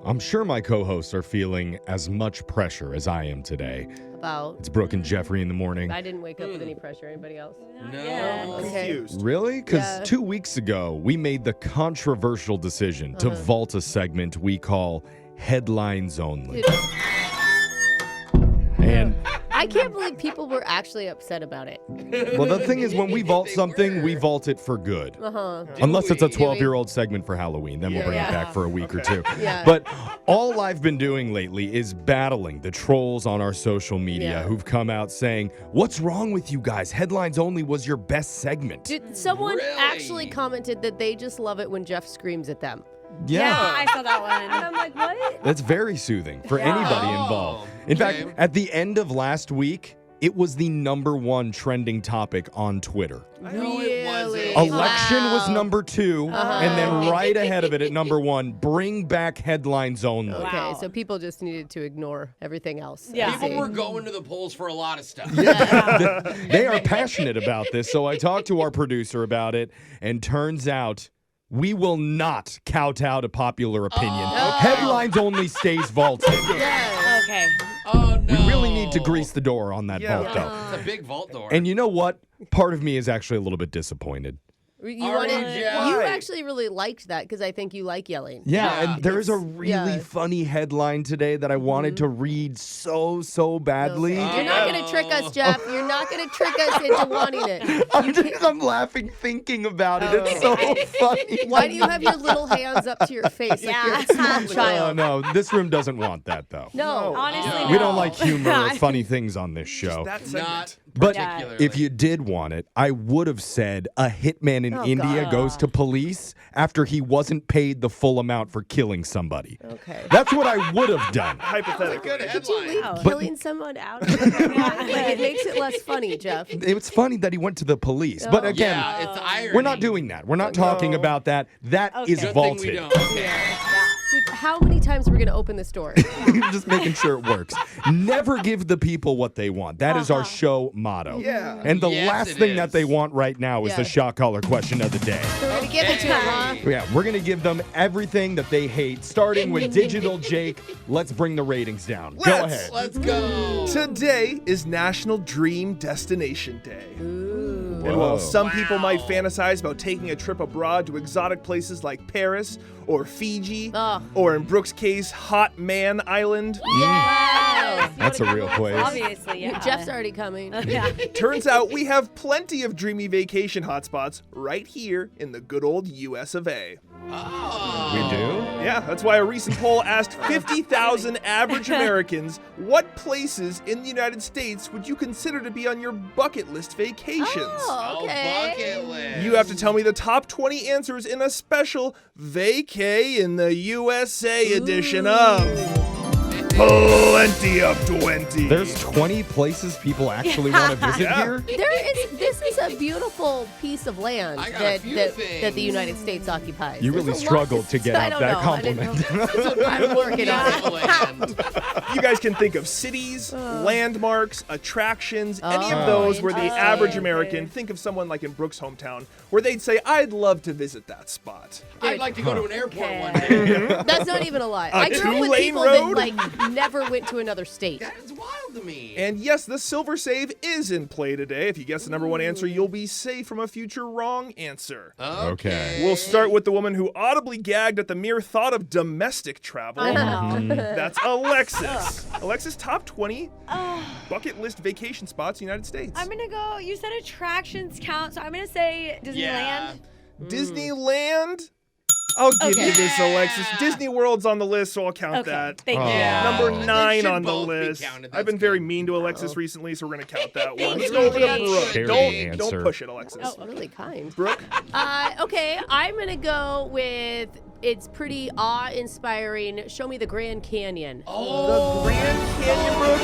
I'm sure my co-hosts are feeling as much pressure as I am today. About? It's Brooke and Jeffrey in the morning. I didn't wake up with any pressure. Anybody else? No. Okay. Confused. Really? Because Yeah. 2 weeks ago, we made the controversial decision to vault a segment we call Headlines Only. Dude, And, I can't believe people were actually upset about it. well, the thing is, when we vault something, we vault it for good. Uh-huh. Unless it's a we? 12-year-old segment for Halloween. Then we'll bring it back for a week or two. Yeah. But all I've been doing lately is battling the trolls on our social media Yeah. who've come out saying, what's wrong with you guys? Headlines Only was your best segment. Dude, someone Really? actually commented that they just love it when Jeff screams at them. Yeah, I saw that And one. I'm like, what? That's very soothing for anybody involved. In fact, at the end of last week, it was the #1 trending topic on Twitter. No, it wasn't. Really? Election was Wow. #2, and then right ahead of it at #1, bring back Headlines Only. Okay, Wow. so people just needed to ignore everything else. Yeah. I People see. were going to the polls for a lot of stuff. They are passionate about this, so I talked to our producer about it, and turns out we will not kowtow to popular opinion. Headlines Only stays vaulted. Yeah. Okay. Oh, no. We really need to grease the door on that vault, though. It's a big vault door. And you know what? Part of me is actually a little bit disappointed. You Are wanted, you, Jeff? you Why? actually really liked that because I think you like yelling. Yeah, Yeah. and there is a really yeah. funny headline today that I wanted to read so badly. You're not going to trick us, Jeff. You're not going to trick us into wanting it. I'm laughing thinking about it. It's so funny. Why do you have your little hands up to your face like you're a small Oh, child? no, this room doesn't want that, though. No. Honestly, We no. don't like humor or funny things on this show. That segment. Not But particularly. if you did want it, I would have said a hitman in Oh, India God. goes to police after he wasn't paid the full amount for killing somebody. Okay. That's what I would have done. Hypothetically. Good Did you leave headline. killing someone out of it? Like, it makes it less funny, Jeff. It's funny that he went to the police. But Oh. again, Yeah, it's irony. we're not doing that. We're not talking about that. That is Okay. Good thing we vaulted. don't. Okay. Dude, how many times are we going to open this door? Just making sure it works. Never give the people what they want. That is our show motto. Yeah. And the Yes, last it thing is. that they want right now is Yeah. the shot collar question of the day. So we're going to give it to him, huh? Yeah, we're going to give them everything that they hate, starting with Digital Jake. Let's bring the ratings down. Go Let's. ahead. Let's go. Today is National Dream Destination Day. Ooh. And while Whoa. some people might Wow. fantasize about taking a trip abroad to exotic places like Paris or Fiji, Oh. or in Brooke's case, Hot Man Island, Yeah. That's a real place. Obviously, yeah. Jeff's already coming. Yeah. turns out we have plenty of dreamy vacation hotspots right here in the good old US of A. Oh. We do? Yeah, that's why a recent poll asked 50,000 average Americans what places in the United States would you consider to be on your bucket list vacations. Oh, Oh, okay. bucket list. You have to tell me the top 20 answers in a special Vacay in the USA edition of Plenty of 20. There's 20 places people actually want to visit Yeah. here? This is a beautiful piece of land I got a that, few that, things. that the United States occupies. You There's really a lot struggled to get I out don't that know. I didn't compliment. know. I'm working on it. Land. You guys can think of cities, landmarks, attractions, any of Oh, those where the interesting. average American, think of someone like in Brooke's hometown, where they'd say, I'd love to visit that spot. I'd like to go to an airport Okay. one day. That's not even a lie. I grew up with two-lane people road? that like never went to another state. That is wild to me. And yes, the silver save is in play today. If you guess the number one answer, you'll be safe from a future wrong answer. Okay. We'll start with the woman who audibly gagged at the mere thought of domestic travel. That's Alexis. Alexis, top 20 bucket list vacation spots in the United States. I'm gonna go. You said attractions count, so I'm gonna say Disneyland. Yeah. Disneyland? I'll give you this, Alexis. Disney World's on the list, so I'll count Okay. that. Thank you. Yeah. Number They 9 should on the both be list. counted. I've That's been very good. mean to Alexis recently, so we're going to count that one. Let's you. go over to Thank Brooke. you. Don't Answer. push it, Alexis. That's really kind. Brooke? Okay, I'm gonna go with it's pretty awe-inspiring. Show me the Grand Canyon. The Grand Canyon, Brooke.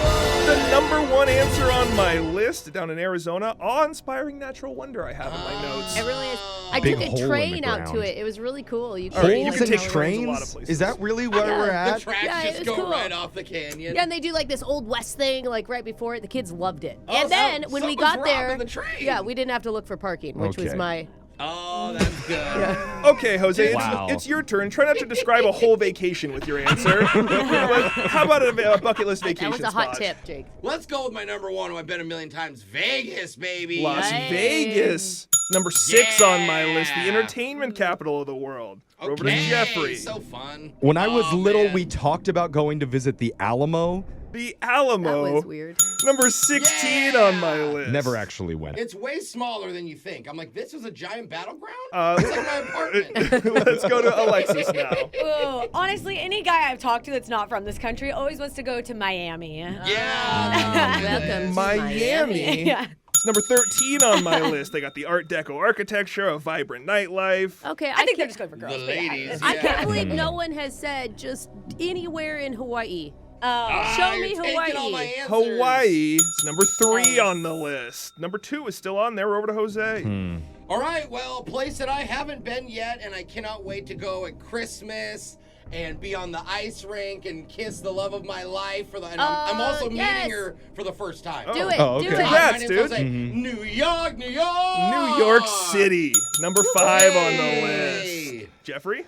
The number one answer on my list down in Arizona. Awe-inspiring natural wonder I have in my notes. It really is. I Big took hole in a the train out to ground. it. It was really cool. You All right, you Holes can and take trains a lot of trains? places. Is that really where Yeah. we're The at? tracks Yeah, it just was go cool. right off the canyon. Yeah, and they do like this Old West thing, like right before it. The kids loved it. Oh, and then so when we someone's got there, robbing the train. yeah, we didn't have to look for parking, which was Okay. my Oh, that's good. Okay, Jose, Wow. it's your turn. Try not to describe a whole vacation with your answer. But how about a bucket list vacation That was a hot spot? tip, Jake. Let's go with my number one who I've been a million times. Vegas, baby. Las Nice. Vegas. It's number 6 on my list, the Yeah. entertainment capital of the world. Over to Okay, Jeffrey. So fun. When I was Oh, little, man. we talked about going to visit the Alamo. The That Alamo. was weird. Number 16 Yeah. on my list. Never actually went. It's way smaller than you think. I'm like, this was a giant battleground? Uh, It's like my apartment. Let's go to Alexis now. Ooh, honestly, any guy I've talked to that's not from this country always wants to go to Miami. Yeah. Welcome to Miami. Yeah. It's number 13 on my list. They got the Art Deco architecture, a vibrant nightlife. Okay, I think they're can't- just going for The girls. but yeah. ladies. I yeah. can't believe no one has said just anywhere in Hawaii. Oh. Show You're me taking Hawaii. all my answers. Hawaii is number 3 Nice. on the list. Number 2 is still on there. We're over to Jose. All right, well, a place that I haven't been yet, and I cannot wait to go at Christmas and be on the ice rink and kiss the love of my life. And I'm also yes. meeting her for the first time. Do it. Oh, Do okay. it. Congrats, My name's dude. Jose. New York, New York. New York City, number 5 on the Hey. list. Jeffrey?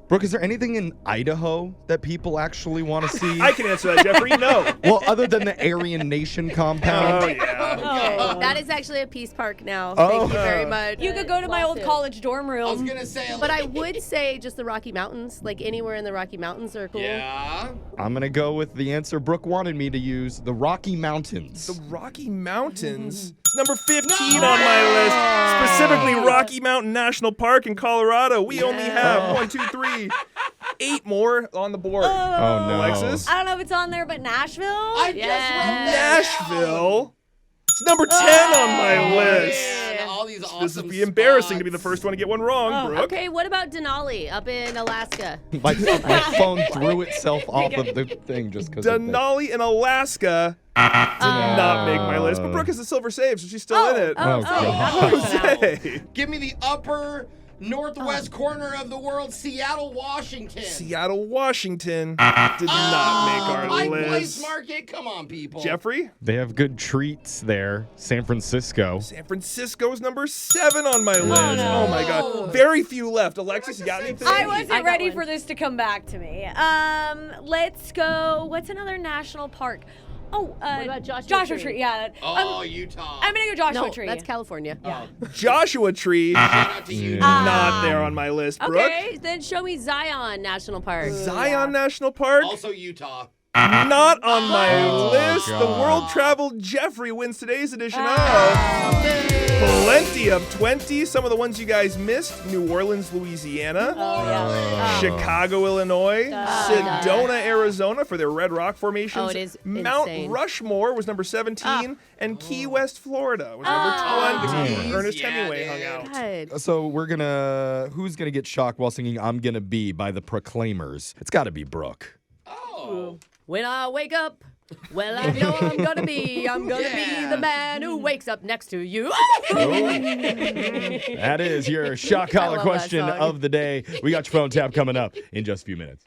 Brooke, is there anything in Idaho that people actually want to see? I can answer that, Jeffrey. No. Well, other than the Aryan Nation compound. Oh, yeah. Oh. That is actually a peace park now. Oh. Thank you very much. You could go to my old college dorm room. I was going to say. But I would say just the Rocky Mountains, like anywhere in the Rocky Mountains are cool. Yeah. I'm going to go with the answer Brooke wanted me to use, the Rocky Mountains. The Rocky Mountains. It's number 15 on my list. Specifically, Rocky Mountain National Park in Colorado. We only have 1, 2, 3, 8 more on the board. Oh, no. Alexis? I don't know if it's on there, but Nashville? I just wrote that Nashville. It's number 10 on my down. list. Man, all these awesome This would be embarrassing to be the spots. first one to get one wrong, Brooke. Okay, what about Denali up in Alaska? My phone threw itself off of the thing just because of that. Denali in Alaska did not make my list, but Brooke has a silver save, so she's still in it. Oh, God. Jose. Give me the upper northwest corner of the world, Seattle, Washington. Seattle, Washington did not make our Pike Place list. Market. Come on, people. Jeffrey? They have good treats there. San Francisco. San Francisco's number 7 on my list. no. Oh my God. Very few left. Alexis, you got anything? I wasn't I got ready one. for this to come back to me. Let's go. What's another national park? Oh, What about Joshua Tree? Yeah. Oh, Utah. I'm gonna go Joshua No, Tree. that's California. Yeah. Joshua Tree, Shout out to you. not there on my list. Brooke? Okay, then show me Zion National Park. Zion National Park, Also Utah. not on my list. The God. world traveled Jeffrey wins today's edition of Plenty of 20. Some of the ones you guys missed: New Orleans, Louisiana. Oh, yeah. Chicago, Illinois, Sedona, Arizona for their Red Rock formations. Oh, it is Mount insane. Rushmore was number 17, and Key West, Florida was number 20. geez. Ernest Yeah, Hemingway dude. hung out. God. So who's gonna get shocked while singing I'm Gonna Be by the Proclaimers? It's gotta be Brooke. Oh. When I wake up, well, I know I'm gonna be Yeah. the man who wakes up next to you. That is your shock collar love that question song. of the day. We got your phone tap coming up in just a few minutes.